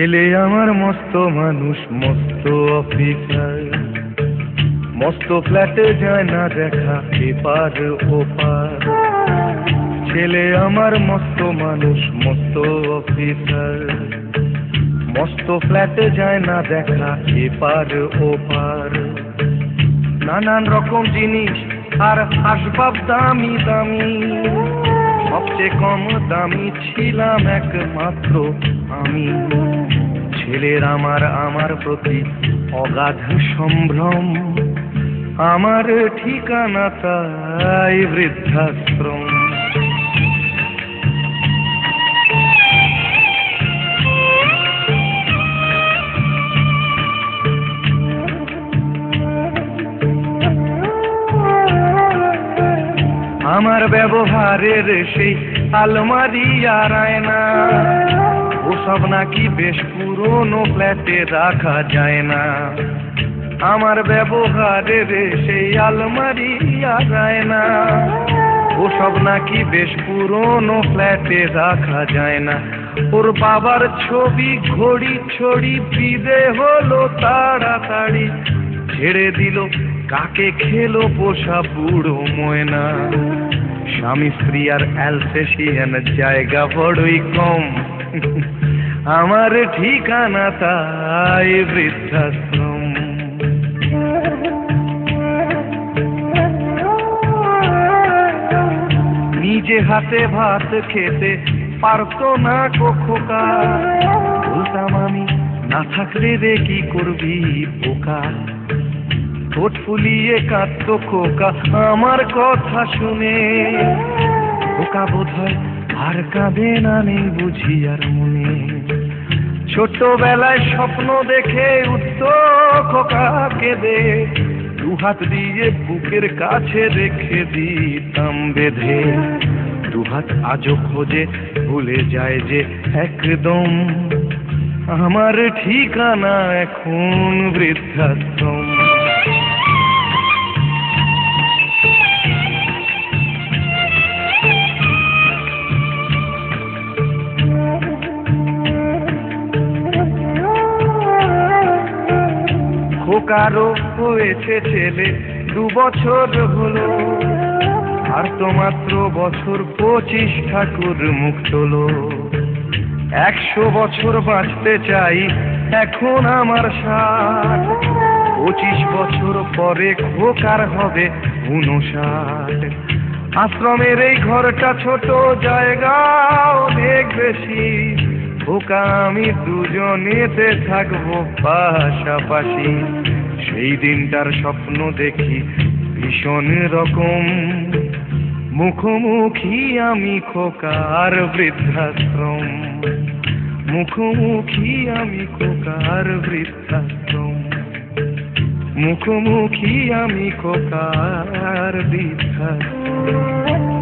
ছেলে আমার মস্ত মানুষ, মস্ত অফিসার, মস্ত ফ্ল্যাটে যায় না দেখা এপার ওপার। ছেলে আমার মস্ত মানুষ, মস্ত অফিসার, মস্ত ফ্ল্যাটে যায় না দেখা এপার ওপার। নানান রকম জিনিস আর আসবাব দামি দামি, সবচেয়ে কম দামি ছিলাম একমাত্র আমি। ছেলের আমার প্রতি অগাধ সম্ভ্রম, আমার ঠিকানা তাই বৃদ্ধাশ্রম। আমার ব্যবহারের সেই আলমারি আর আয়না, ওসব নাকি বেশ পুরনো ফ্ল্যাটে রাখা যায় না। আমার ব্যবহারের সেই আলমারি আর আয়না, ওসব নাকি বেশ পুরনো ফ্ল্যাটে রাখা যায় না। ওর বাবার ছবি ঘড়ি ছড়ি বিদে হলো তাড়াতাড়ি, ছেড়ে দিল কাকে খেলো পোষা বুড়ো ময়না। স্বামী স্ত্রী আর অ্যালসেশিয়ান জায়গা বড়ই কম, আমার ঠিকানা তাই বৃদ্ধাশ্রম। নিজে হাতে ভাত খেতে পারতো না খোকা, বলতাম আমি না থাকলে রে কি করবি বোকা। ঠোঁট ফুলিয়ে কাঁদতো খোকা আমার কথা শুনে, খোকা বোধহয় আর কাঁদে না, নেই বুঝি আর মনে। ছোটবেলায় স্বপ্ন দেখে উঠতো খোকা কেঁদে, দুহাত দিয়ে বুকের কাছে রেখে দিতাম বেঁধে। দুহাত আজও খোঁজে ভুলে যায় যে একদম, আমার ঠিকানা এখন বৃদ্ধাশ্রম। খোকারও হয়েছে ছেলে 2 বছর হলো, আর তো মাত্র বছর 25 ঠাকুর মুখ তোলো। 100 বছর বাঁচতে চাই এখন আমার 60, 25 বছর পরে খোকার হবে 59। আশ্রমের এই ঘরটা ছোট, জায়গা অনেক বেশি, খোকা আমি দুজনেতে থাকবো পাশাপাশি। সেই দিনটার স্বপ্ন দেখি ভীষণ রকম, মুখোমুখি আমি খোকার বৃদ্ধাশ্রম, মুখোমুখি আমি খোকার বৃদ্ধাশ্রম, মুখোমুখি আমি খোকার বৃদ্ধাশ্রম।